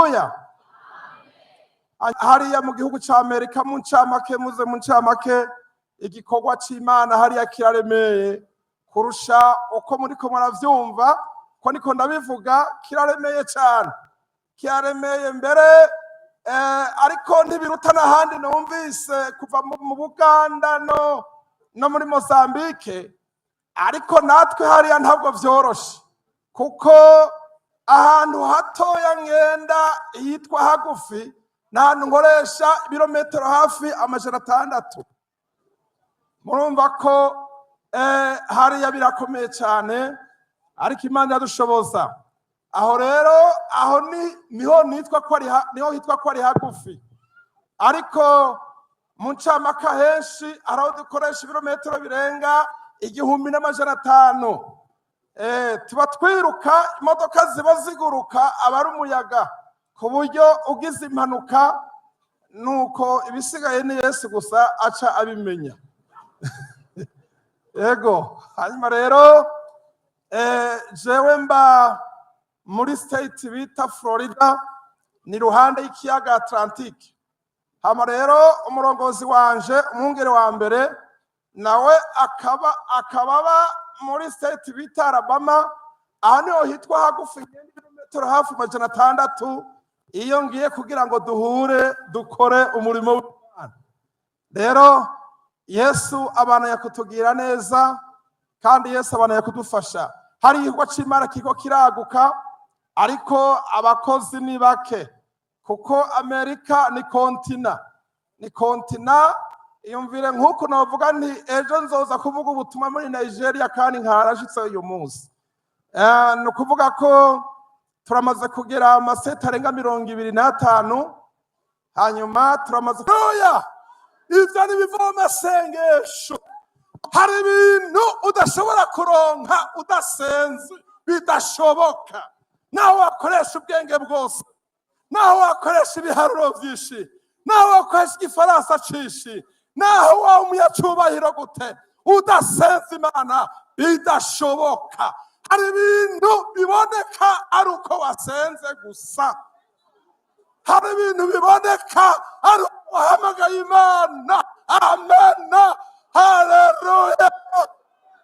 haleluya. Hariya mu gihugu ca Amerika mu ncamake igikorwa c'Imana hariya kiraremeye kurusha uko muriko muravyumva, ko niko ndabivuga, kiraremeye cyane, kiraremeye mbere ariko ntibiruta n'ahandi numvise kuva mu Buganda no muri Mozambique, ariko natwe hariya ntabwo vyoroshe, kuko ahantu hatoya ngenda yitwa hagufi n'ahantu nkoresha ibirometero hafi 600. Murumva ko hariya birakomeye cyane, ariko Imana yadushoboza. Aho rero niho hitwa ko ari hagufi, ariko mu ncamaka henshi araho dukoresha ibirometero birenga 1500. Tuba twiruka, imodoka ziba ziguruka, aba ari umuyaga, ku buryo ugize impanuka nuko ibisigaye ni Yesu gusa aca abimenya. Yego, hanyuma rero jewe mba muri state bita Florida, ni ruhande y'ikiyaga Atlantique. Hama rero umurongozi wanje, umwungere wa mbere, nawe akababa muri state bita Alabama, aho niho hitwa hagufi ibirometero hafi 600, iyo ngiye kugira ngo duhure dukore umurimo w'Imana. Rero Yesu abana yakutugira neza, kandi Yesu abana yakudufasha. Hari igikorwa c'Imana kiko kiraguka, ariko abakozi ni bake, kuko Amerika ni kontina. Iyumvire nk'uko navuga nti ejo nzoza kuvuga ubutumwa muri Nigeria kandi nkarashitse uyu munsi. No kuvuga ko turamaze kugera amaseta arenga 25, hanyuma turamaze ivyo ni bivoma sengesho. Hari ibintu udashobora kuronka udasenze, bidashoboka. Naho wakoresha ubwenge bwose, naho wakoresha ibiharuro vyinshi, naho wakoresha igifaransa cishi, naho wa umunyacubahiro gute, udasenze Imana bidashoboka. Hari ibintu biboneka ari uko wasenze gusa. Hari ibintu biboneka ari uko wahamagaye Imana. Amen, haleluya.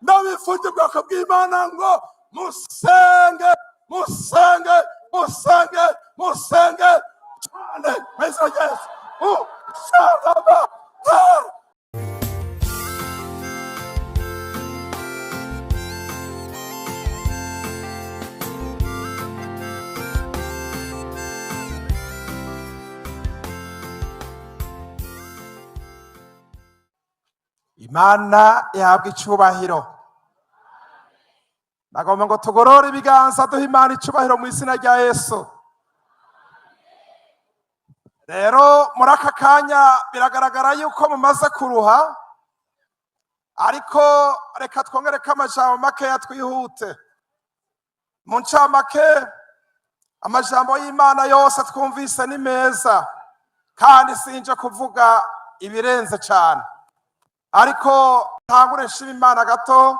Ndabifuza ubwoko bw'Imana ngo musenge cyane. Mwese Yesu shalaba. Imana yahabwa icubahiro. Nagomba ngo tugorore ibiganza duha Imana icubahiro mu izina rya Yesu. Rero muri aka kanya biragaragara yuko mumaze kuruha, ariko reka twongereko amajambo makeya twihute. Mu ncamake, amajambo y'Imana yose twumvise ni meza, kandi sinje kuvuga ibirenze cyane, ariko ntangure nshima Imana gato,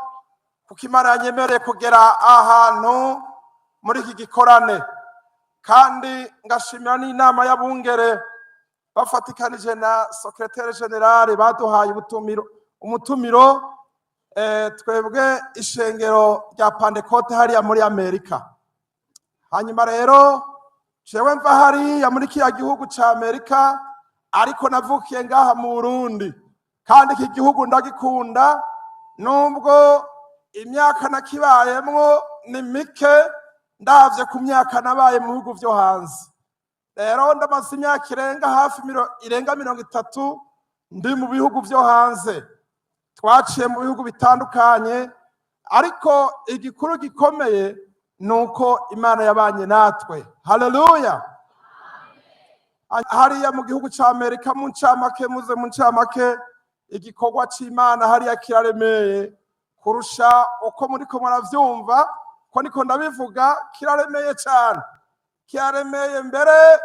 kuko Imana yanyemereye kugera ahantu muri iki gikorane, kandi ngashimira n'inama y'abungere bafatikanije na secrétaire général baduhaye umutumiro twebwe ishengero rya Pentecote hariya muri Amerika. Hanyuma rero jewe mva hariya muri kiya gihugu ca Amerika, ariko navukiye ngaha mu Burundi, kandi iki gihugu ndagikunda, nubwo imyaka nakibayemwo ni mike ndavye ku myaka nabaye mu bihugu vyo hanze. Rero ndamaze imyaka irenga 30 ndi mu bihugu vyo hanze. Twaciye mu bihugu bitandukanye, ariko igikuru gikomeye nuko Imana yabanye natwe. Haleluya. Hariya mu gihugu ca Amerika mu ncamake igikorwa c'Imana hariya kiraremeye kurusha uko muriko muravyumva, ko niko ndabivuga, kiraremeye cyane, kiraremeye mbere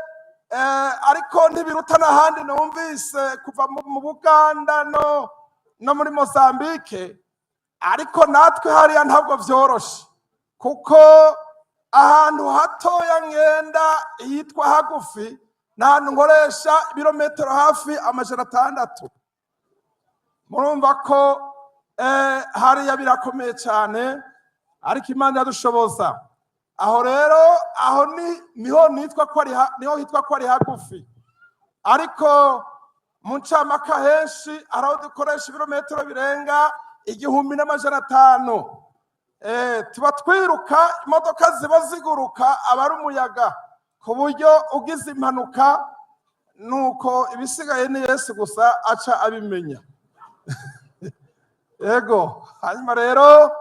ariko ntibiruta n'ahandi numvise kuva mu Buganda no muri Mozambique, ariko natwe hariya ntabwo vyoroshe, kuko ahantu hatoya ngenda hitwa hagufi n'ahantu nkoresha ibirometero hafi 600. murumva ko hariya birakomeye cyane, ariko Imana yadushoboza. Aho rero aho niho hitwa ko ari hagufi, ariko mu ncamake henshi aho dukoresha ibirometero birenga 1500. tuba twiruka, imodoka ziba ziguruka, aba ari umuyaga, ku buryo ugize impanuka nuko ibisigaye ni Yesu gusa aca abimenya. Yego, hanyuma rero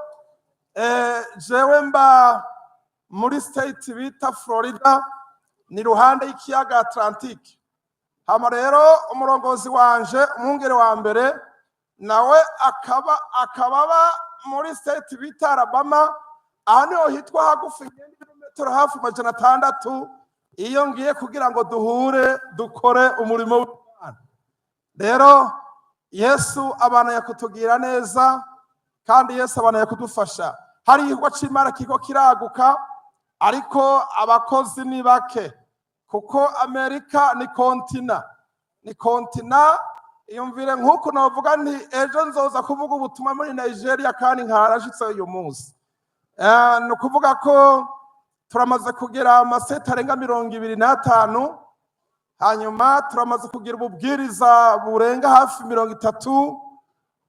jewe mba muri state bita Florida, ni ruhande y'ikiyaga Atlantique. Hama rero umurongozi wanje, umwungere wa mbere, nawe akababa muri state bita Alabama, aho niho hitwa hagufi ibirometero hafi 600, iyo ngiye kugira ngo duhure dukore umurimo w'Imana. Rero Yesu abana kutugira neza, kandi Yesu abana kudufasha. Hari igikorwa c'Imana kiko kiraguka, ariko abakozi ni bake, kuko Amerika ni kontina. Iyumvire nk'uko navuga nti ejo nzoza kuvuga ubutumwa muri Nigeria kandi nkarashitse uyu munsi. Ni ukuvuga ko turamaze kugira amaseta arenga 25, hanyuma turamaze kugira ububwiriza burenga hafi 30,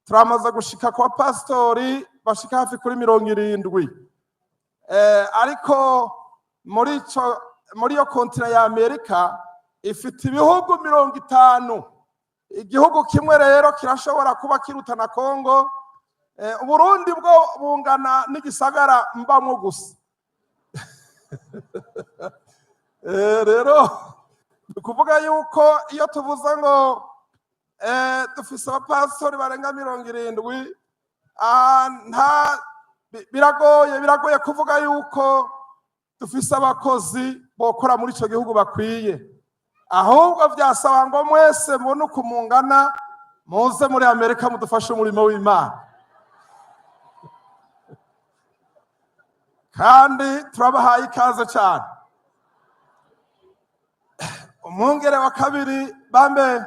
turamaze gushika kwa pastori bashika hafi kuri 70. Ariko muri iyo kontina ya Amerika ifite ibihugu 50. Igihugu kimwe rero kirashobora kuba kiruta na Kongo. Uburundi bwo bungana n'igisagara mbamwo gusa. Rero kuvuga yuko iyo tuvuze ngo dufise abapastori barenga 70, biragoye kuvuga yuko dufise abakozi bokora muri ico gihugu bakwiye. Ahubwo byasaba ngo mwese mbone uko mungana, muze muri Amerika mudufashe umurimo w'Imana. Kandi turabahaye ikaze cyane. Umwungere wa kabiri bambe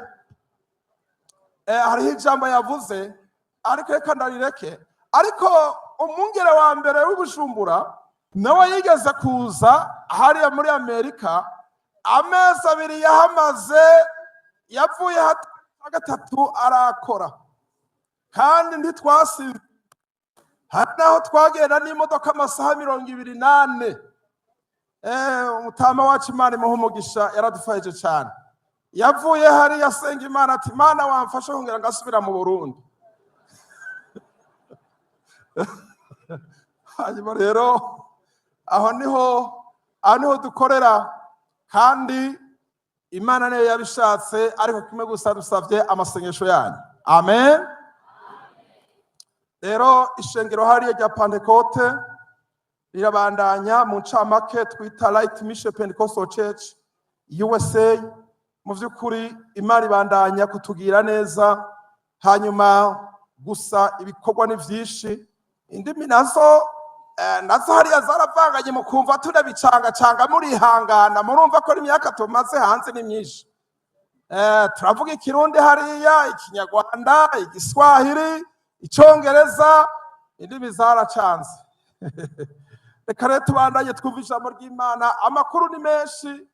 hariho ijambo yavuze, ariko reka ndarireke. Ariko umwungere wa mbere w'Ubujumbura nawe yigeze kuza hariya muri Amerika, amezi 2 yahamaze, yavuye gatatu arakora, kandi ntitwasize. Hari naho twagenda n'imodoka amasaha 28. Umutama wacu Imana imuhe umugisha yaradufashije cyane. Yavuye hari yasenga Imana ati Mana wamfashe kongera ngasubira mu Burundi. Hanyuma rero aho niho dukorera, kandi Imana niyo yabishatse, ariko kimwe gusa dusavye amasengesho yanyu. Amen. Rero ishengero hariya rya Pentecote rirabandanya mu ncamake twita Light Mission Pentecostal Church USA. Mu by'ukuri Imana ibandanya kutugira neza, hanyuma gusa ibikorwa ni byinshi. Indimi nazo hariya zaravanganye, mu kumva turabicanga murihangana, murumva ko imyaka tumaze hanze ni myinshi. Turavuga Ikirundi hariya, Ikinyarwanda, Igiswahili, Icongereza, indimi zaracanze. Reka rero tubandanye twumva ijambo ry'Imana. Amakuru ni menshi,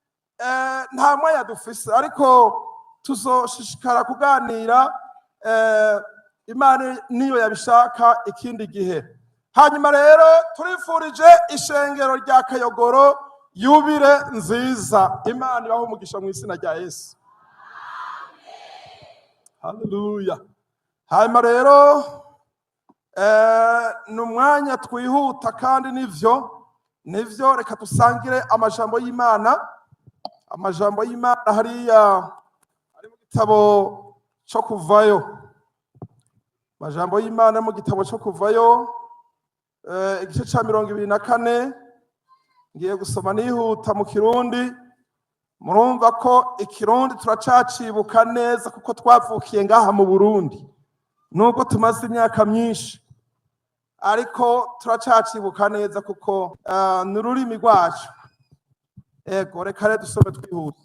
nta mwanya dufise, ariko tuzoshishikara kuganira Imana niyo yabishaka ikindi gihe. Hanyuma rero turifurije ishengero rya Kayogoro yubire nziza. Imana ibahe umugisha mu izina rya Yesu. Haleluya. Hanyuma rero numwanya twihuta, kandi nivyo reka dusangire amajambo y'Imana. Amajambo y'Imana hariya ari mu gitabo cyo Kuvayo. Amajambo y'Imana mu gitabo cyo Kuvayo, igice ca 24. Ngiye gusoma nihuta mu Kirundi. Murumva ko Ikirundi turacacibuka neza, kuko twavukiye ngaha mu Burundi, nubwo tumaze imyaka myinshi. ariko turacacibuka neza kuko ni ururimi rwacu. Ego reka rero dusome twihuse.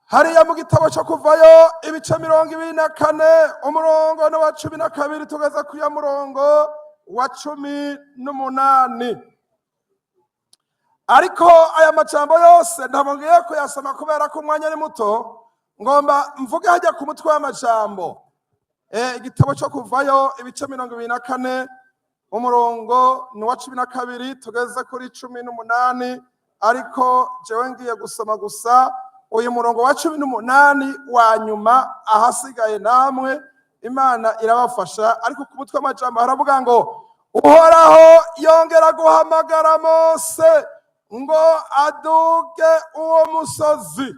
Hariya mu gitabo cyo Kuvayo ibice 24 umurongo wa 12 tugeza ku ya murongo wa 18. Ariko aya majambo yose ndabongiye kuyasoma kubera ko umwanya ni muto, ngomba mvuge hajya ku mutwe w'amajambo. Igitabo cyo Kuvayo ibice 24 umurongo wa 12 tugeze kuri 18, ariko jewe ngiye gusoma gusa uyu murongo wa 18 wa nyuma, ahasigaye namwe Imana irabafasha. Ariko ku mutwe w'amajambo haravuga ngo Uhoraho yongera guhamagara Mose ngo aduge uwo musozi.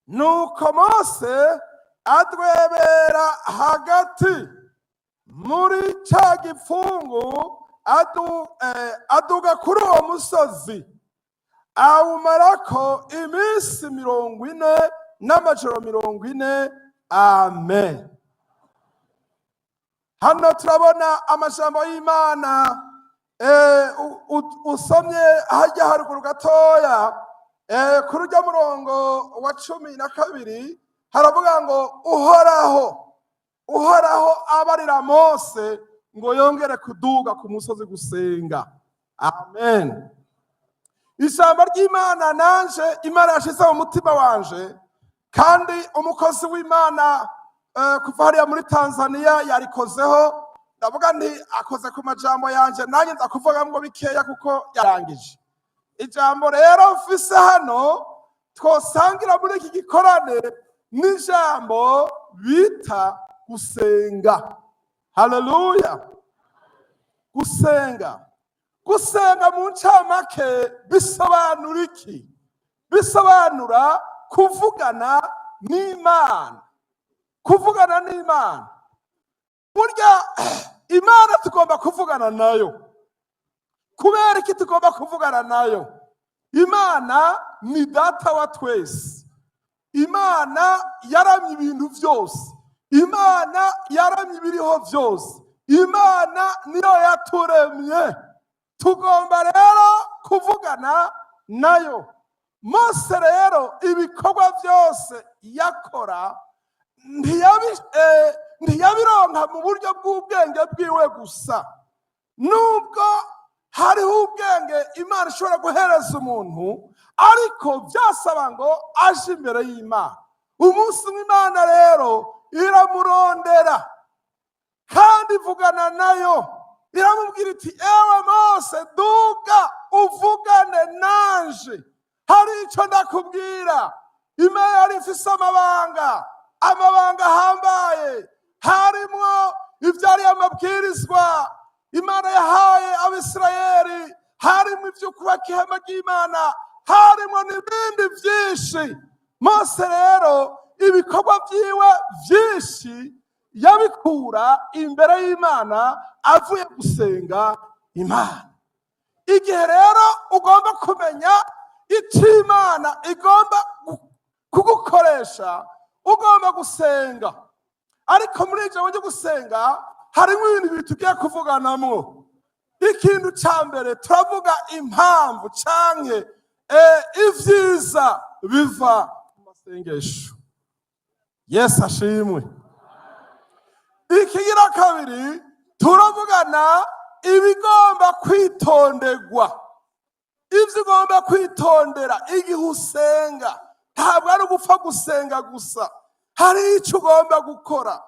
Nuko Mose adwebera hagati muri cya gipfungu aduga kuri uwo musozi, awumarako iminsi 40 n'amajoro 40. Amen. Hano turabona amajambo y'Imana. Usomye hajya haruguru gatoya kuri urya murongo wa 12 haravuga ngo Uhoraho abarira Mose ngo yongere kuduga ku musozi gusenga. Amen. Ijambo ry'Imana nanje Imana yashize mu mutima wanje, kandi umukozi w'Imana kuva hariya muri Tanzania yarikozeho. Ndavuga nti akoze ku majambo yanje, nanjye ndakuvuga ngo bikeya kuko yarangije. Ijambo rero mfise hano twosangira muri iki gikorane n'ijambo bita gusenga. Haleluya. Gusenga mu ncamake bisobanura iki? Bisobanura kuvugana n'Imana. Burya Imana tugomba kuvugana nayo. Kubera iki tugomba kuvugana nayo? Imana ni data wa twese. Imana yaramye ibintu byose. Imana yaramye ibiriho byose. Imana niyo yaturemye. Tugomba rero kuvugana nayo. Mose rero ibikorwa byose yakora ntiyabironka mu buryo bw'ubwenge bwiwe gusa. Nubwo hariho ubwenge Imana ishobora guhereza umuntu, ariko byasaba ngo aje imbere y'Imana. Umunsi w'Imana rero iramurondera kandi ivugana nayo, iramubwira iti ewe Mose, duga uvugane nanje, hari icyo ndakubwira. Imana yari ifise amabanga ahambaye, harimo ibyari amabwirizwa Imana yahaye Abisirayeli, harimo ibyo kubaka ihema ry'Imana, harimo n'ibindi byinshi. Mose rero ibikorwa byiwe byinshi yabikura imbere y'Imana avuye gusenga Imana. Igihe rero ugomba kumenya icyo Imana igomba kugukoresha, ugomba gusenga. Ariko muri ijambo ryo gusenga harimo ibintu tugiye kuvuganamo. Ikintu cya mbere turavuga impamvu canke ivyiza biva mu masengesho. Yesu ashimwe. Ikigira kabiri turavugana ibigomba kwitonderwa. Ivyo ugomba kwitondera igihe usenga. Ntabwo ari gupfa gusenga gusa, hari icyo ugomba gukora.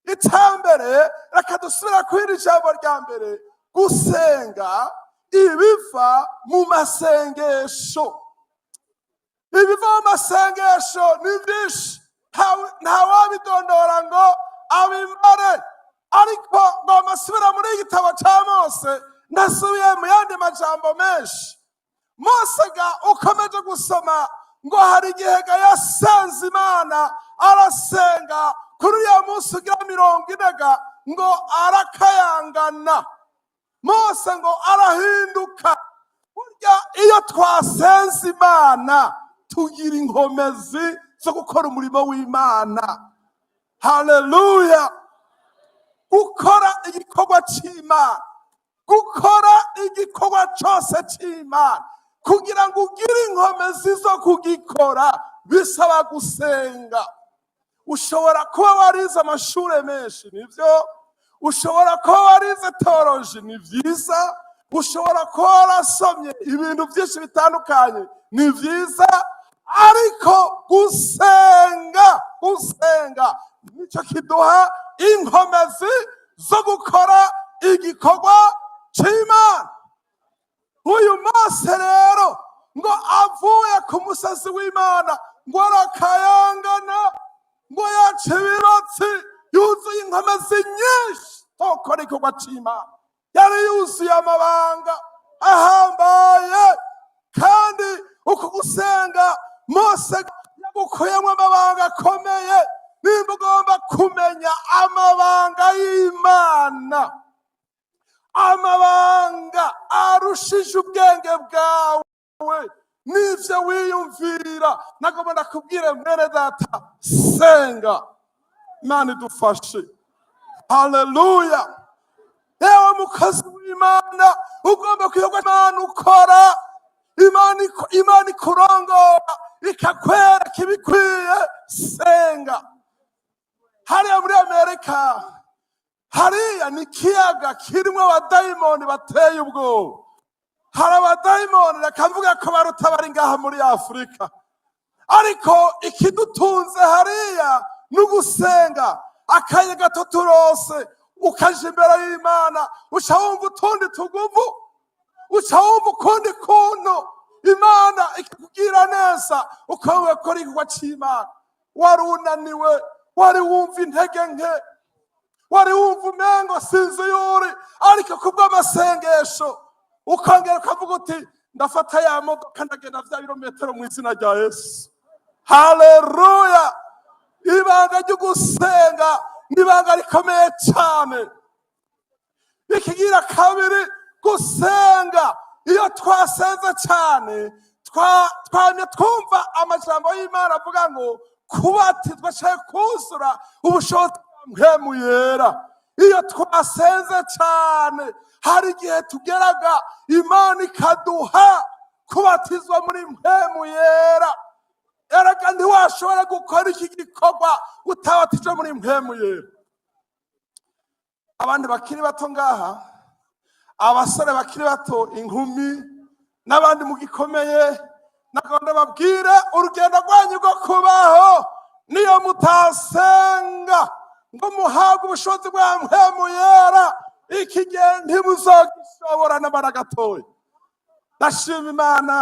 Itambere reka dusubira kwira ijambo rya mbere, gusenga ibiva mu masengesho. Ibiva mu masengesho ni byinshi, ntawabidondora ngo abimare. Ariko ngomba asubira muri igitabo cya Mose, ndasubiye mu yandi majambo menshi. Mose ga ukomeje gusoma ngo hari igihe yasenze Imana, arasenga kuri ya munsi ugira 40 ngo arakayangana. Mose ngo arahinduka. Burya iyo twasenze Imana tugira inkomezi zo gukora umurimo w'Imana. haleluya. Gukora igikorwa cy'Imana, gukora igikorwa cyose cy'Imana kugira ngo ugire inkomezi zo kugikora bisaba gusenga. Ushobora kuba warize amashuri menshi, nibyo. Ushobora kuba warize teoloji, ni byiza. Ushobora kuba warasomye ibintu byinshi bitandukanye, ni byiza. Ariko gusenga nicyo kiduha inkomezi zo gukora igikorwa cy'Imana. Uyu Mose rero ngo avuye ku musozi w'Imana ngo arakayangana, ngo yaca ibirotsi, yuzuye inkomezi nyinshi zo gukora igikorwa cy'Imana. Yari yuzuye amabanga ahambaye, kandi uku gusenga Mose yagukuyemo amabanga akomeye. Nimba ugomba kumenya amabanga y'Imana, amabanga arushije ubwenge bwawe n'ivyo wiyumvira, nagomba ndakubwire mwene data, senga. Imana idufashe, haleluya. Yewe mukozi w'Imana, ugomba kuyoboka Imana, ukora Imana ikurongora ikakwereka ibikwiye, senga. Hariya muri Amerika, hariya ni ikiyaga kirimo abadayimoni bateye ubwoba. Hari abadayimoni reka mvuga ko baruta bari ngaha muri Afurika, ariko ikidutunze hariya ni ugusenga. Akanya gato turose ukaja imbere y'Imana, uca wumva utundi tuguvu, uca wumva ukundi kuntu Imana ikakubwira neza, ukaba ukora igikorwa cy'Imana. Wari unaniwe, wari wumva intege nke, wari wumva umengo sinzi yuri, ariko kubw'amasengesho ukongera ukavuga uti ndafata ya modoka ndagenda vya birometero mu izina rya Yesu. Haleluya. Ibanga ryo gusenga ni ibanga rikomeye cyane. Ikigira kabiri, gusenga. Iyo twasenze cyane, twamye twumva amajambo y'Imana avuga ngo kubatizwa cyangwa kuzura ubushobozi bwa Mpwemu Yera. Iyo twasenze cyane, hari igihe tugeraga Imana ikaduha kubatizwa muri Mpwemu Yera. Erega ntiwashobora gukora iki gikorwa utabatijwe muri Mpwemu Yera. Abandi bakiri bato ngaha, abasore bakiri bato, inkumi n'abandi mugikomeye, nagomba babwire urugendo rwanyu rwo kubaho niyo mutasenga ngo muhabwe ubushobozi bwa Mpwemu Yera, iki gihe ntimuzogishobora n'abana gatoya. Ndashima Imana,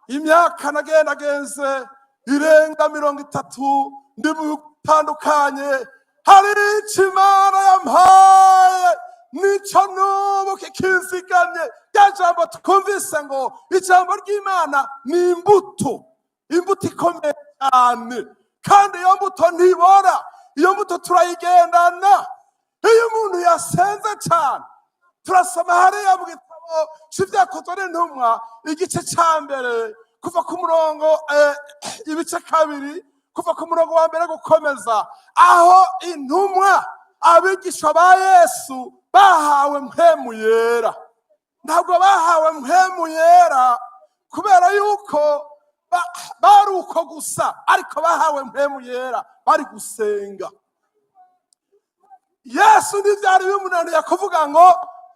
imyaka nagendagenze irenga 30 ndi mu bitandukanye, hari icyo Imana yampaye nico n'ubu kikinzigamye. Rya jambo twumvise ngo ijambo ry'Imana ni imbuto, imbuto ikomeye cyane, kandi iyo mbuto ntibora, iyo mbuto turayigendana. Iyo umuntu yasenze cyane, turasoma hariya mu gitabo cy'Ibyakozwe n'Intumwa igice cya mbere kuva ku murongo ibice kabiri kuva ku murongo wa mbere gukomeza, aho intumwa abigisha ba Yesu bahawe Mpwemu Yera. Ntabwo bahawe Mpwemu Yera kubera yuko bari uko gusa, ariko bahawe Mpwemu Yera bari gusenga. Yesu ntibyari bimunaniye kuvuga ngo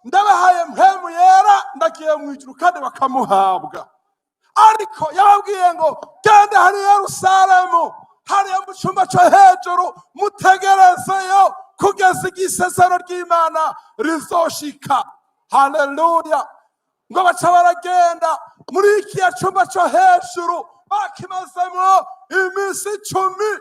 ndabahaye Mpwemu Yera, ndagiye mu ijuru, kandi bakamuhabwa. Ariko yababwiye ngo genda hari Yerusalemu, hariya mu cyumba cyo hejuru, mutegerezeyo kugeza igihe isezerano ry'Imana rizoshika. Haleluya. Ngo baca baragenda muri iki cyumba cyo hejuru, bakimazemo iminsi 10,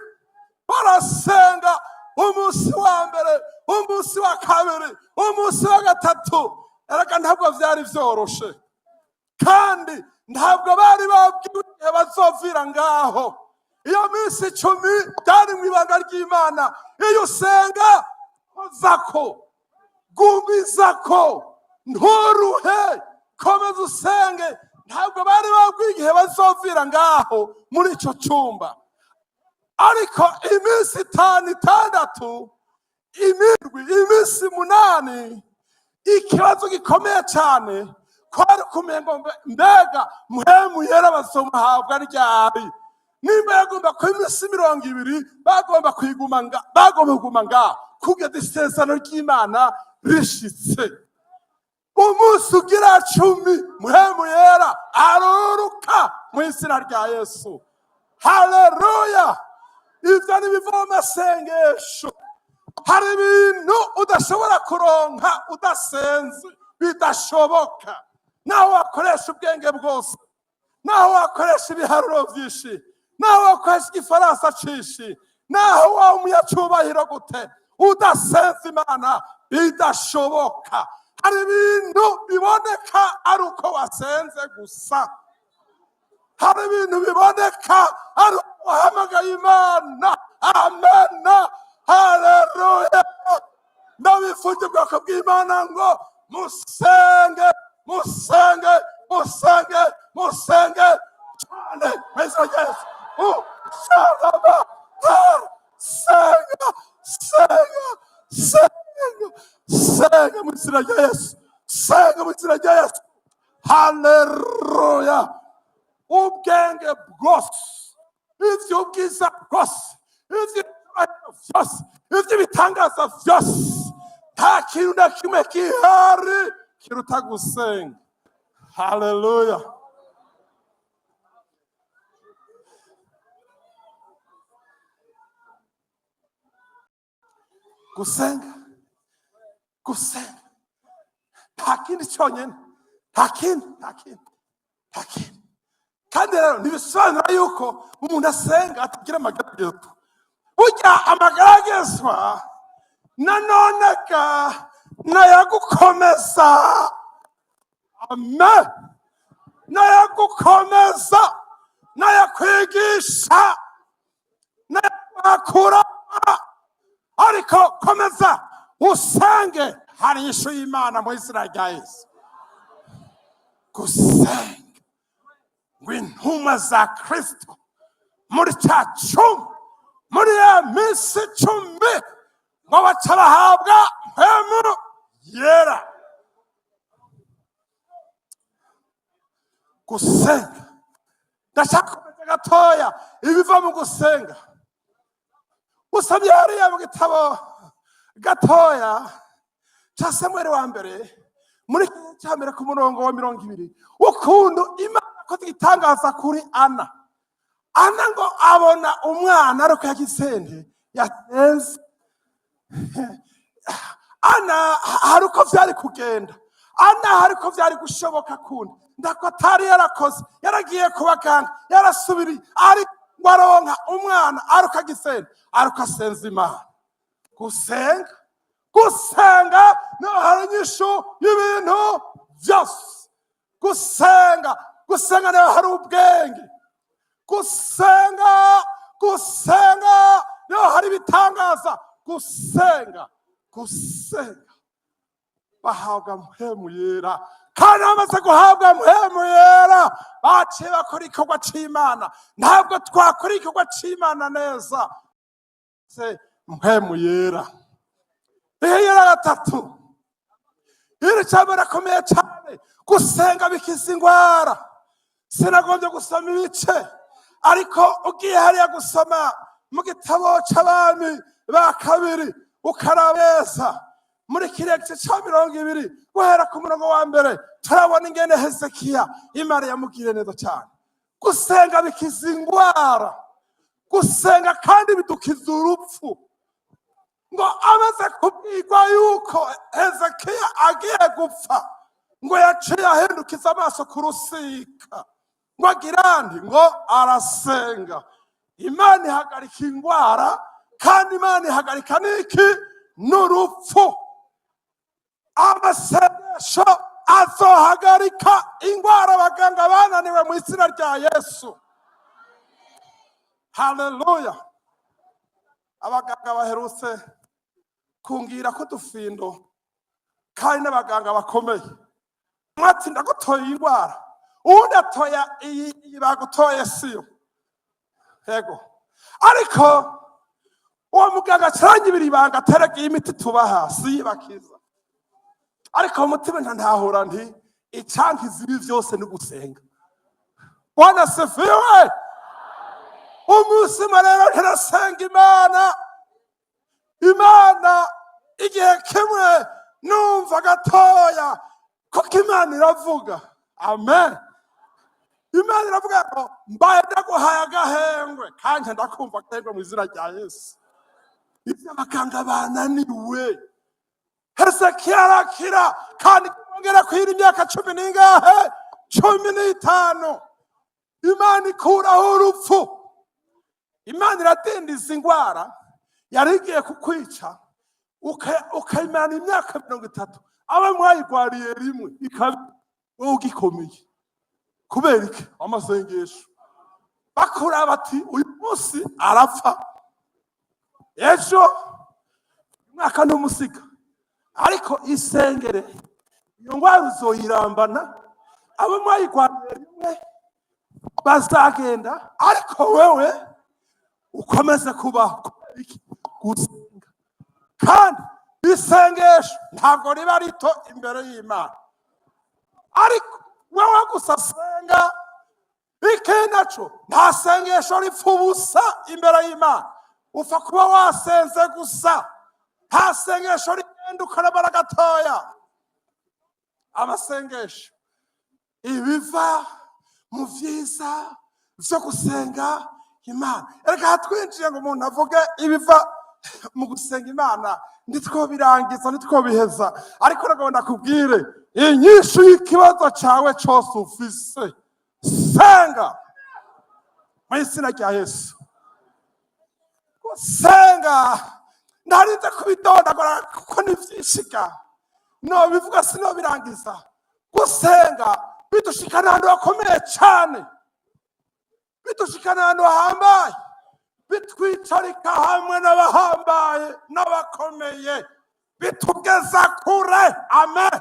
barasenga. Umunsi wa mbere, umunsi wa kabiri, umunsi wa gatatu. Erega ntabwo byari byoroshe, kandi ntabwo bari babwiwe bazovira ngaho. Iyo minsi 10 byari mu ibanga ry'Imana. Iyo usenga, kozako, gumizako, nturuhe, komeza usenge. Ntabwo bari babwiwe bazovira ngaho muri icyo cyumba. ariko iminsi 5, 6, imindwi, iminsi 8, ikibazo gikomeye cyane kwari kumengo mbega mpemu yera bazomuhabwa ryari. Nimba yagomba ku iminsi 20 bagomba kuguma nga kugeza isezerano ry'Imana rishitse. Umunsi ugira 10 mpemu yera aruruka mu izina rya Yesu. Haleluya! Ivyo ni bivoma sengesho. Hari ibintu udashobora kuronka udasenze, bidashoboka. Naho wakoresha ubwenge bwose, naho wakoresha ibiharuro byinshi, naho wakoresha igifaransa cinshi, naho wa umunyacubahiro gute, udasenze Imana bidashoboka. Hari ibintu biboneka ari uko wasenze gusa. Hari ibintu biboneka ari uko wahamagaye Imana. Amen. Haleluya! Ndabifuje ubwoko bw'Imana ngo musenge, musenge, musenge, musenge cyane. Yesu, shalaba, senga, senga, senga, senga mu izina rya Yesu, senga mu izina rya Yesu. Haleluya! Ubwenge bwose, ivy'ubwiza bwose, ivyo bitangaza vyose, nta kintu na kimwe gihari kiruta gusenga. Haleluya! Gusenga, gusenga, nta kindi cyonyine, nta kindi. Kandi rero ntibisobanura yuko umuntu asenga atagira amageragezwa. Burya amageragezwa nanone nayagukomeza. Amen. Nayagukomeza, nayakwigisha, nayakura. Ariko komeza usenge, hari inyishu y'Imana mu izina rya Yesu. Gusenga ngw'intumwa za Kristo muri cya cumi, muri ya minsi 10 ngo baca bahabwa mpemu yera. Gusenga, ndashaka kumenya gatoya ibiva mu gusenga. Usabye hariya mu gitabo gatoya cya Samueli wa mbere muri cya mbere ku murongo wa 20, ukuntu Imana ko itangaza kuri Ana ngo abona umwana ariko yagisende yatenze. Ana haruko vyari kugenda, Ana haruko vyari gushoboka kundi ndako atari yarakoze, yaragiye kubaganga, yarasubiri ari waronka umwana aruka gisende, aruka asenza Imana. Gusenga no hari inyishu y'ibintu byose. Gusenga no hari ubwenge. Gusenga no hari ibitangaza. Gusenga bahabwa mpemu yera. Kandi bamaze guhabwa mpemu yera baciye bakora igikorwa c'Imana. Ntabwo twakora igikorwa c'Imana neza se mpemu yera. Yera 3 iri cyabara komeye cyane. Gusenga bikiza ingwara. Sinagombye gusoma ibice, ariko ugiye hariya gusoma mu gitabo c'Abami ba kabiri ukarabeza muri kirekce ca 20 guhera ku murongo wa mbere, turabona ingene Hezekiya Imana yamugiriye neza cyane. Gusenga bikiza ingwara. Gusenga kandi bidukiza urupfu. Ngo amaze kubwirwa yuko Hezekiya agiye gupfa, ngo yaciye ahindukiza amaso ku rusika, ngo agirandi ngo arasenga. Imana ihagarika ingwara, kandi Imana ihagarika n'iki? N'urupfu. Amasengesho azohagarika ingwara abaganga bananiwe mu izina rya Yesu. Haleluya! Abaganga baherutse kungira ko dufindo kandi n'abaganga bakomeye. Mwati ndagutoye ingwara, undi atoya iyi bagutoye siyo. Yego, ariko uwo muganga acaranyibira ibanga ateragiye imiti tubaha siyibakiza, ariko mu mutima ntahura nti icyankiza ibi byose ni gusenga. Bwana asifiwe. Umusima rero ntirasenga Imana igihe kimwe numva gatoya kuko Imana iravuga. Amen. Imana iravuga ngo mbaye ndaguhaye agahengwe kandi ndakumva agahengwe mu izina rya Yesu. Ibyo abaganga bananiwe, Hezekiya arakira kandi kongera kwira imyaka 10 n'ingahe 15. Imana ikuraho urupfu. Imana iradindiza ingwara yari igiye kukwica ukayimana imyaka 30, aba mwayigwariye rimwe ikaba ugikomeye. Kubera iki? Amasengesho. Bakura bati uyu munsi arapfa, ejo umwaka n'umusiga, ariko isengere iyo ngwara uzoyirambana, aba mwayigwariye rimwe bazagenda, ariko wewe ukomeze kubaho. Gusenga kandi isengesho ntabwo riba rito imbere y'Imana, ariko wewe gusa senga. Ikenacho nta sengesho ripfa ubusa imbere y'Imana, upfa kuba wasenze gusa. Nta sengesho rigenda ukarabara gatoya. Amasengesho ibiva mu vyiza vyo gusenga Imana. Erega hatwinjiye ngo umuntu avuge ibiva mu gusenga Imana nditwo birangiza nditwo biheza, ariko rego ndakubwire inyishu y'ikibazo cawe cyose ufise, senga mu izina rya Yesu. Senga ndarinze kubidondagura kuko ni vyinshika, no bivuga sino birangiza. Gusenga bidushikana ahantu hakomeye cyane, bidushikana ahantu hambaye, bitwicarika hamwe n'abahambaye n'abakomeye, bitugeza kure. Amen.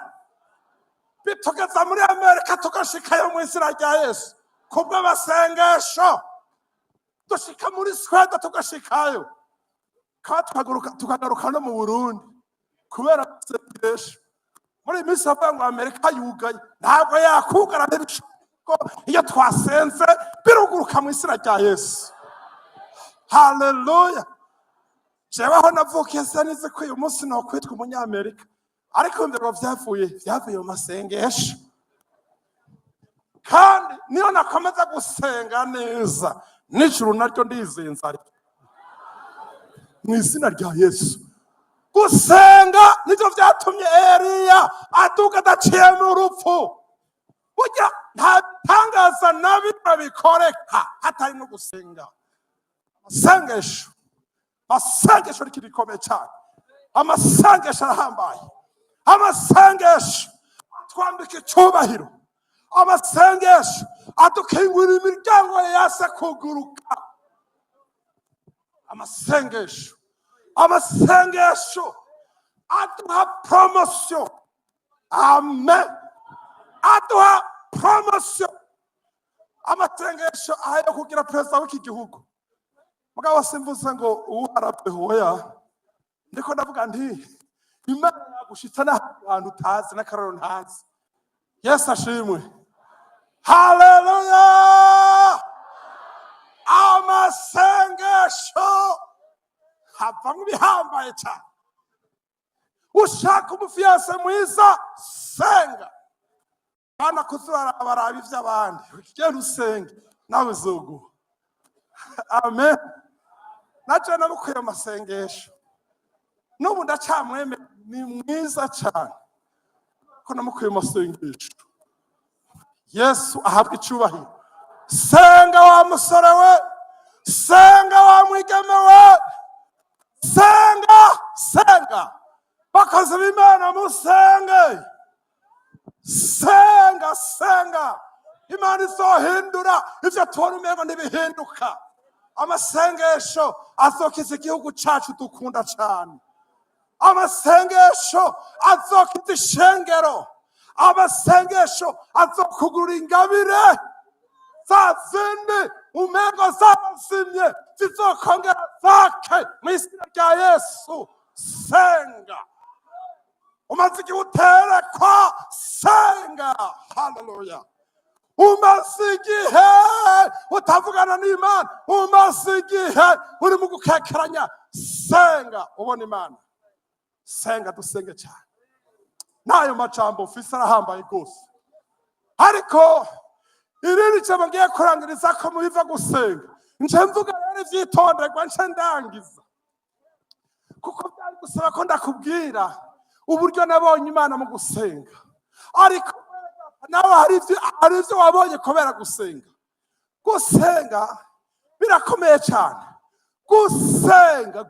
Bitugeza muri Amerika tugashikayo mu izina rya Yesu kubw'amasengesho. Dushika muri Sweden tugashikayo, tukagaruka no mu Burundi kubera amasengesho. Muri minsi avuga ngo Amerika yugaye, ntabwo yakugara n'ibishoko iyo twasenze biruguruka mu izina rya Yesu. Haleluya. Jeweho navukiye sanize ko uyu munsi no kwitwa umunyamerika, ariko mbere byavuye mu masengesho. Kandi niyo nakomeza gusenga neza, n'ijuru naryo ndizenza mu izina rya Yesu. Gusenga nivyo vyatumye Eliya aduga adaciye mu rupfu. Burya nta tangaza nabi babikoreka hatari no gusenga. Amasengesho rikomeye cyane. Amasengesho arahambaye. Amasengesho twambika icyubahiro. Amasengesho adukingurira imiryango yase kuguruka. Amasengesho aduha promotion. Amen. Aduha promotion. Amasengesho ayo kugira perezida w'iki gihugu. Mugabo simvuze ngo uwarape hoya, ndiko ndavuga nti Imana yagushitsa n'ahantu utazi n'akararo ntazi. Yesu ashimwe. Haleluya. Amasengesho havamo ibihambaye cyane. Ushaka umufiyanse mwiza, senga. Bana kuzabarabi vy'abandi, ugende usenge nawe uzoguha. Amen. Naje namukuye amasengesho, n'ubu ndacamweme ni mwiza cyane ko namukuye amasengesho. Yesu ahabwa icyubahiro. Senga wa musore we, senga wa mwigeme we, senga bakoze b'Imana musenge. Senga Imana izohindura ivyo tubona umengo ntibihinduka. Amasengesho azokiza igihugu cacu dukunda cyane. Amasengesho azokiza ishengero. Amasengesho azokugura ingabire za zindi umengo zarazimye zizokongera zake mu izina rya Yesu. Senga. Umaze igihe uterekwa, senga. Haleluya. Umaze igihe utavugana n'Imana, umaze igihe uri mu gukekeranya, senga ubona Imana. Senga, dusenge cyane. N'ayo majambo ufise arahambaye rwose, ariko irindi jambo ngiye kurangiriza ko mubiva gusenga, nje mvuga rero ivyitonderwa, nje ndangiza, kuko byari gusaba ko ndakubwira uburyo nabonye Imana mu gusenga, ariko nawe hari ivyo wabonye kubera gusenga. Gusenga birakomeye cyane.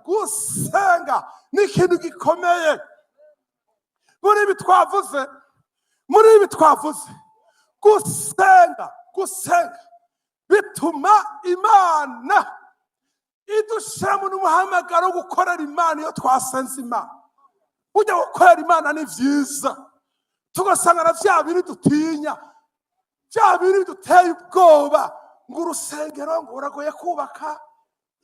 Gusenga ni ikintu gikomeye. Muri ibi twavuze, gusenga bituma Imana idushira mu muhamagaro wo gukorera Imana. Iyo twasenze Imana, ujya gukorera Imana ni vyiza, tugasanga na vya bintu dutinya, vya bintu duteye ubwoba, ngo urusengero ngo uragoye kubaka,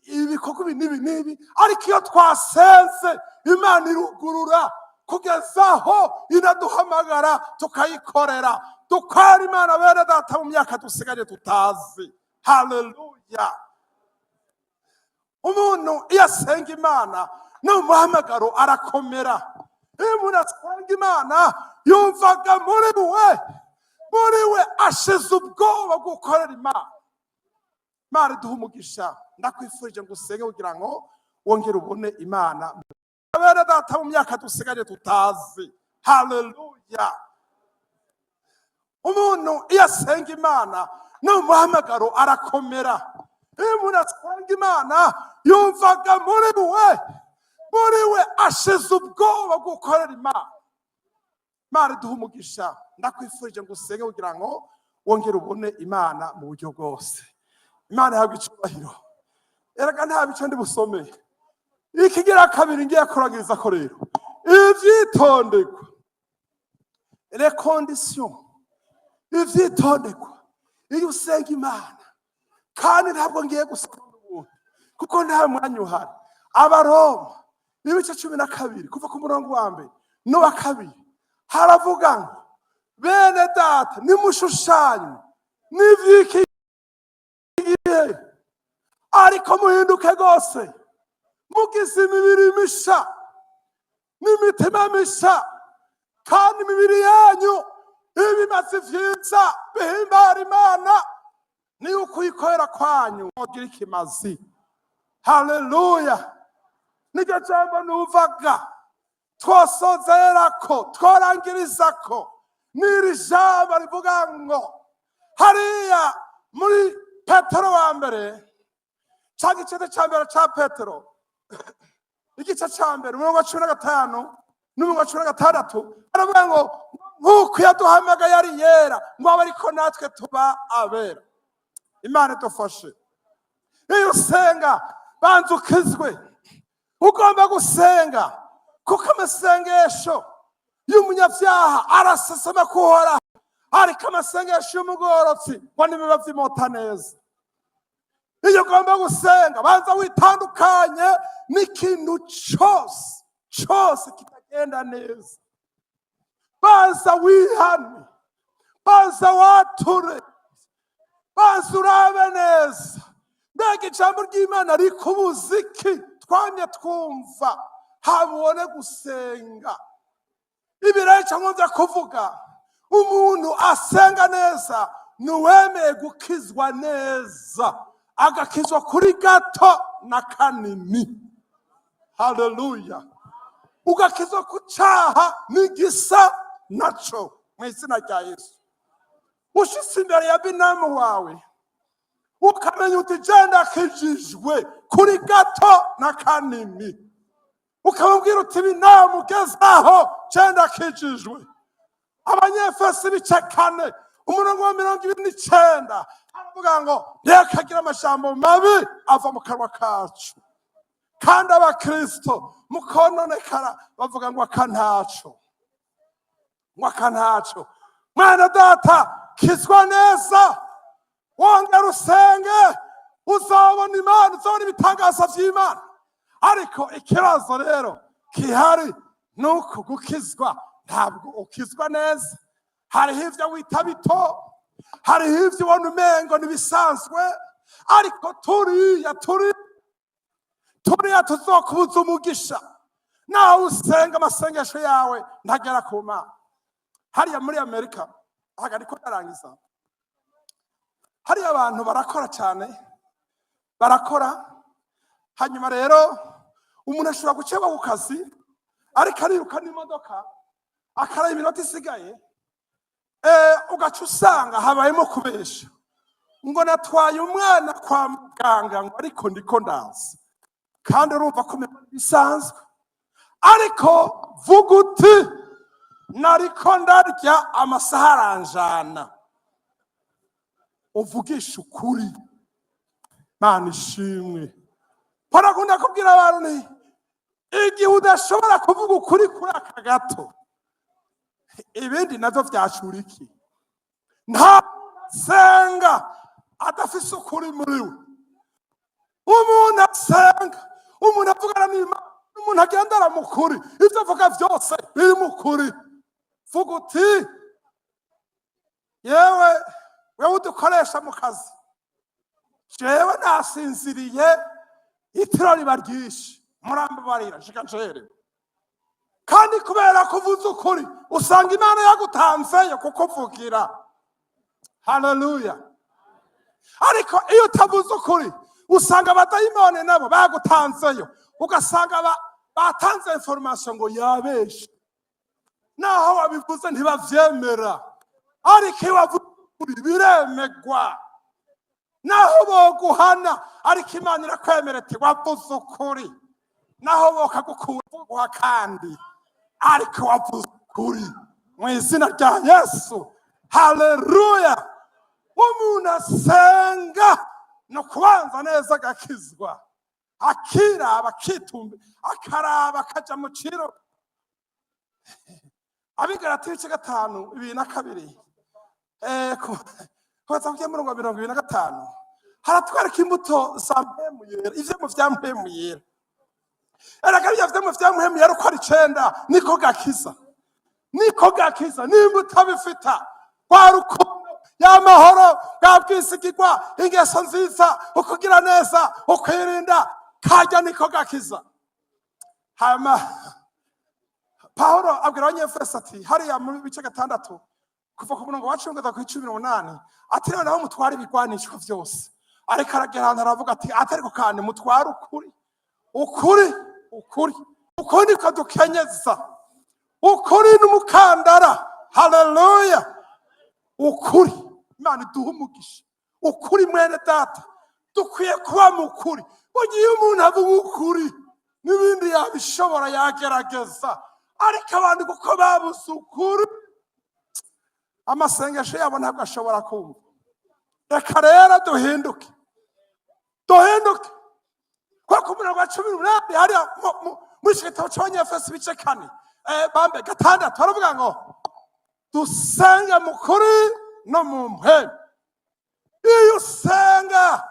ibikorwa nibi, ariko iyo twasenze Imana irugurura kugezaho inaduhamagara tukayikorera, dukora Imana bene data mu myaka dusigaye tutazi. Haleluya. Umuntu iyo asenga Imana n'umuhamagaro arakomera. Iyo umuntu asenga Imana yumvaga muri we ashize ubwoba bwo gukorera Imana. Imana iduha umugisha. Ndakwifurije ngo usenge kugira ngo wongere ubone Imana bene data mu myaka dusigaye tutazi. Haleluya. Umuntu iyo asenga Imana n'umuhamagaro arakomera. Iyo umuntu asenga Imana yumvaga muri we ashize ubwoba bwo gukorera Imana. Imana iduha umugisha. Ndakwifurije ngo usenge kugira ngo wongere ubone Imana mu buryo bwose. Imana ihabwe icyubahiro. Erega nta bice ndi busomeye. Ikigira kabiri ngiye kurangiriza ko rero ivyitondekwa, les conditions, ivyitondekwa iyo usenga Imana, kandi ntabwo ngiye gusoma ubundi kuko nta mwanya uhari. Abaroma ibice 12 kuva ku murongo wa mbere no wa kabiri haravuga ngo bene data nimushushanye n'ivyiki gihe, ariko muhinduke gose, mugize imibiri misha n'imitima misha, kandi imibiri yanyu ibimaze vyiza bihimbara Imana, ni ukuyikorera kwanyu mugira ikimazi. Haleluya. Niryo jambo nuvaga twosozerako tworangirizako n'iri jambo rivuga ngo hariya muri Petero wa mbere cyangwa igice cya mbere cya Petero, igice cya mbere umurongo wa 15 n'umurongo wa 16 aravuga ngo nk'uko yaduhamagaye ari yera ngo abe ariko natwe tuba abera. Imana idufashe. Iyo usenga banza ukizwe. Ugomba gusenga kuko amasengesho y'umunyabyaha arasesema kuhora, ariko amasengesho y'umugororotsi ngo nibiba vyimota neza. Iyo ugomba gusenga banza witandukanye n'ikintu cyose kitagenda neza. Banza wihane, banza wature, banza urabe neza. Mbega ijambo ry'Imana rikubuza iki? Twamye twumva habone gusenga. Ibirere cyangwa nza kuvuga umuntu asenga neza nuwemeye gukizwa neza, agakizwa kuri gato na kanini. Haleluya. Ugakizwa ku cyaha n'igisa naco mu izina rya Yesu. Ushitse imbere ya binamu wawe ukamenya uti jenda kijijwe kuri gato na kanini, ukamubwira uti binamu gezaho jenda kijijwe. Abanyefesi ibice 4 umurongo wa 29 aravuga ngo ntihakagira amajambo mabi ava mu kanwa kacu, kandi abakristo mukononekara bavuga ngo akantaco, ngo akantaco. Mwana data, kizwa neza, wongera usenge, uzabona imana, uzabona ibitangaza by'imana. Ariko ikibazo rero gihari ni uko gukizwa ntabwo ukizwa neza. Hariho ibyo wita bito, hariho ibyo ubona umengo n'ibisanzwe, ariko turiya tuzokubuza umugisha. Nawe usenga amasengesho yawe ntagera ku Mana. Hariya muri Amerika, aha ariko ndarangiza, hariya abantu barakora cyane, barakora. Hanyuma rero umuntu ashobora guceba ku kazi, ariko ariruka n'imodoka akaraba iminota isigaye, ugaca usanga habayemo kubesha ngo natwaye umwana kwa muganga, ngo ariko ndiko ndaza. Kandi urumva ko bisanzwe, ariko vuga uti nariko ndarya amasaha aranjana. Uvugisha ukuri, Mana ishimwe. Parakunda kubwira abantu nti igihe udashobora kuvuga ukuri kuri aka gato, ibindi navyo vyashura iki? Nta senga adafise ukuri muri we. Umuntu asenga, umuntu avugana n'Imana, umuntu agendera mu kuri, ivyo avuga vyose biri mu kuri. Vuga uti yewe udukoresha mu kazi, jewe nasinziriye itiro riba ryinshi, murambabarira nshika ncere. Kandi kubera kuvuza ukuri usanga Imana yagutanzeyo kukuvugira. Haleluya. Ariko iyo utavuze ukuri usanga abadayimoni nabo bagutanzeyo, ugasanga batanze information ngo yabeshe, naho wabivuze ntibavyemera. Ariko iyo wavuze ukuri biremegwa, naho boguhana ariko Imana irakwemera ati wavuze ukuri. Naho bokagukura kandi ariko wavuze ukuri mu izina rya Yesu. Haleluya. Umuntu asenga no kubanza neza agakizwa, akiraba akitumba, akaraba akaja mu ciro. Abigalatiya 5:22 kuva ku murongo 25 haratwereka imbuto za mpemu yera, ivyo mu vya mpemu yera. Erega byo mu vya mpemu yera uko ari 9 niko gakiza, niko gakiza. N'imbuto bifita kwa rukundo, y'amahoro, bwabwisigirwa, ingeso nziza, ukugira neza, ukwirinda, kajya niko gakiza. Hama Paulo abwira abanyefeso ati hariya mu bice 6 kuva ku murongo wa 10 kugeza ku 18 ati naho mutwara ibigwanishwa vyose. Ariko aragerana aravuga ati atariko kandi mutwara ukuri. Ukuri kadukenyeza, ukuri n'umukandara. Haleluya. Ukuri, Imana iduhumugisha. Ukuri mwene data, dukwiye kuba mu kuri. Ugiye umuntu avuga ukuri n'ibindi yabishobora yagerageza, ariko abantu kuko babuze ukuri amasengesho yabo ntabwo ashobora kumva. Reka rero duhinduke kwa ku murongo wa 18 hariya muri gitabo cy'Abanyefeso ibice 4 bambe 6 baravuga ngo dusenge mu kuri no mu mpemu. Iyo senga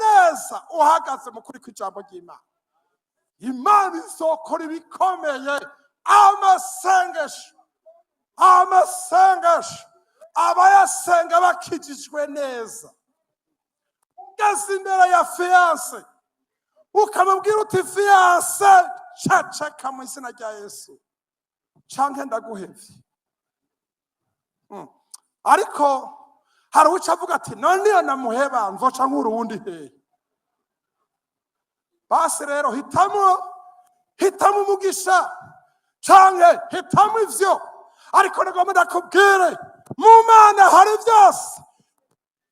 neza uhagaze mu kuri kw'ijambo ry'Imana, Imana izokora ibikomeye. Amasengesho abayasenga bakijijwe neza. Ugeze imbere ya fiance ukamubwira uti fiance cacaka mu izina rya Yesu canke ndaguhevye. Ariko hari uca avuga ati none iyo namuheba nzoca nkuru wundi hehe. Basi rero hitamo umugisha canke hitamo ivyo. Ariko nagomba ndakubwire mu Mana hari vyose.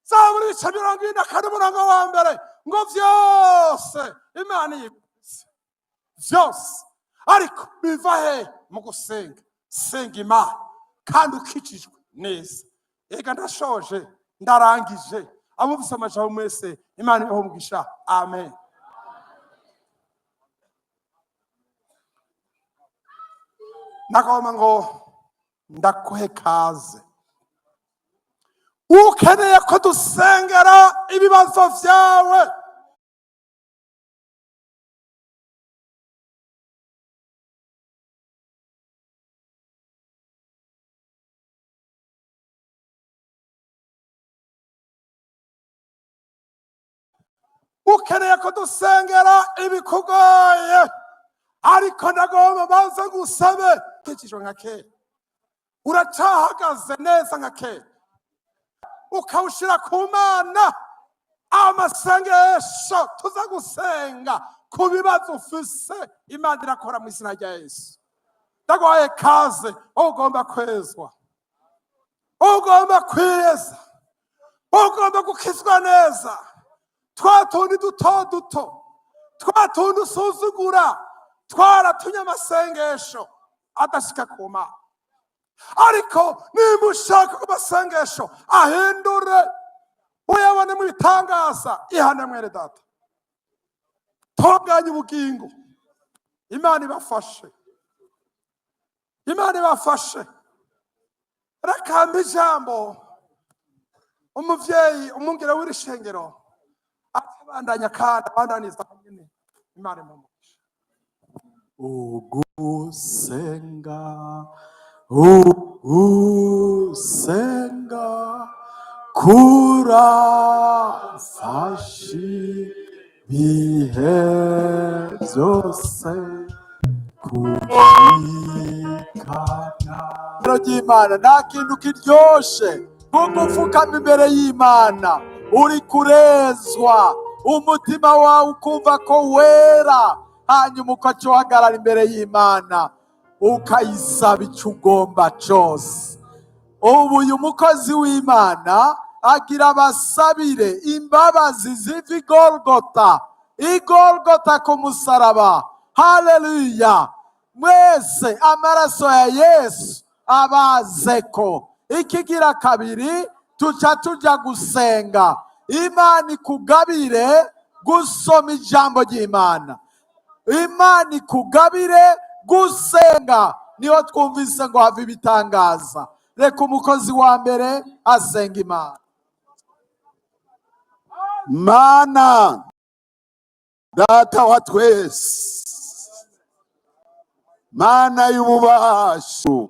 Zaburi 24 umurongo wa mbere ngo vyose Imana yivuze vyose, ariko biva he? Mu gusenga. Senga Imana kandi ukijijwe neza. Ega ndashoje ndarangije. Abumvise amajambo mwese Imana ibahe umugisha. Amen. Nagomba ngo ndakuhe kaze ukeneye ko dusengera ibibazo vyawe, ukeneye ko dusengera ibikugoye, ariko ndagomba banze gusabe kicishwe nka kera, uracahagaze neza nka kera, ukawushira ku Mana. Amasengesho tuza gusenga ku bibazo ufise, Imana irakora mu izina rya Yesu. Ndagwaye kaze, ugomba kwezwa, ugomba kwiyeza, ugomba gukizwa neza. Twa tundi duto duto, twa tundi usuzugura, twaratumye amasengesho adashika ku Mana. Ariko nimba ushaka ko amasengesho ahindure, uyabone mu bitangaza, ihane mwene data, tonganya ubugingo. Imana ibafashe, Imana ibafashe. Rakamba ijambo umuvyeyi, umwungere w'iri shengero abandanya kandi abandaniza nyene. Imana imumushe. Ugusenga, ugusenga kurafashe ibihe byose kubikana. Ry'Imana nta kintu kiryoshe nko gupfukama imbere y'Imana uri kurezwa, umutima wawe ukumva ko wera, hanyuma ukaca uhagarara imbere y'Imana ukayisaba icyo ugomba cyose. Ubu uyu mukozi w'Imana agira abasabire imbabazi ziva igorogota ku musaraba. Haleluya! Mwese amaraso ya Yesu abazeko. Ikigira kabiri, tuca tuja gusenga. Imana ikugabire gusoma ijambo ry'Imana, Imana ikugabire gusenga. Niho twumvise ngo have ibitangaza. Reka umukozi wa mbere asenga Imana. Mana data wa twese, Mana y'ububasha,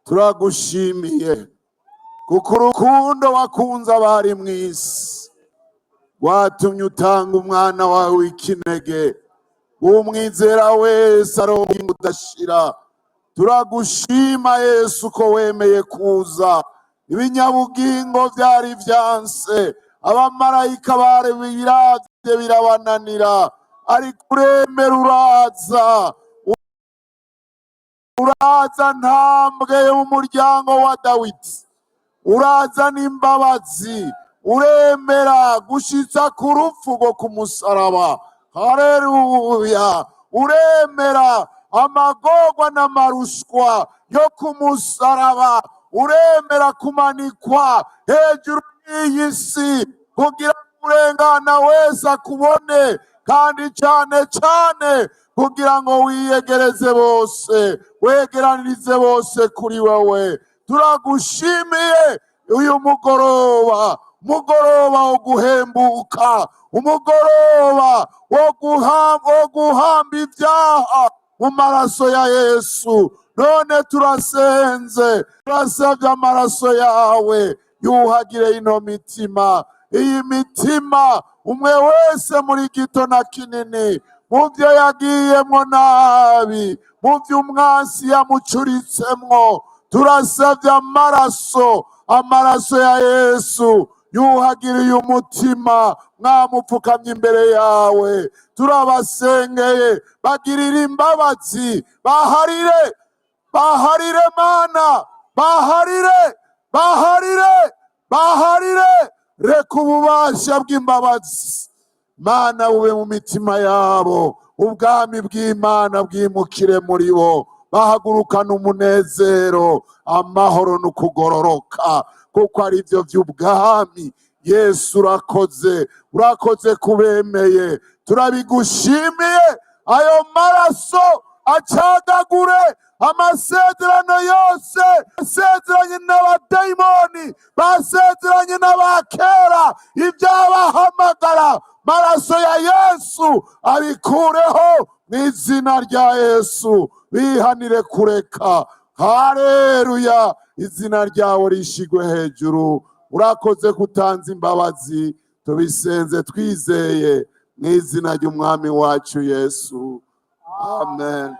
turagushimiye kuko urukundo wakunze abari mu isi watumye utanga umwana wawe w'ikinege, umwizera wese aronka udashira. Turagushima Yesu ko wemeye kuza, ibinyabugingo byari vyanse, abamarayika bari biravye birabananira, ariko uremera uraza ntambwe y'umuryango wa Dawidi, uraza n'imbabazi, uremera gushitsa ku rupfu rwo ku musaraba. Haleluya! Uremera amagorwa n'amarushwa yo ku musaraba, uremera kumanikwa hejuru y'iyi si kugira urengana wese akubone, kandi cyane cyane kugira ngo wiyegereze bose, wegeranirize bose kuri wewe. Turagushimiye uyu mugoroba wo guhembuka, umugoroba wo guhamba ibyaha mu maraso ya Yesu. None turasenze, turasabye amaraso yawe yuhagire ino mitima. Iyi mitima umwe wese muri gito na kinini, mu byo yagiyemwo nabi, mu byo umwansi yamucuritsemwo, turasabye amaraso ya Yesu yuhagiriye umutima. Mwamupfukamye imbere yawe, turabasengeye, bagirire imbabazi, baharire Mana, baharire. Reka ububasha bw'imbabazi Mana bube mu mitima yabo, ubwami bw'Imana bwimukire muri bo, bahagurukana umunezero, amahoro n'ukugororoka, kuko ari byo by'ubwami. Yesu urakoze kubemeye, turabigushimiye. Ayo maraso acagagure amasezerano yose basezeranye n'abadayimoni, basezeranye n'abakera, ibyabahamagara, maraso ya Yesu abikureho mu izina rya Yesu. Bihanire kureka. Haleluya, izina ryawe rishigwe hejuru. Urakoze kutanza imbabazi, tubisenze twizeye mu izina ry'umwami wacu Yesu, amen.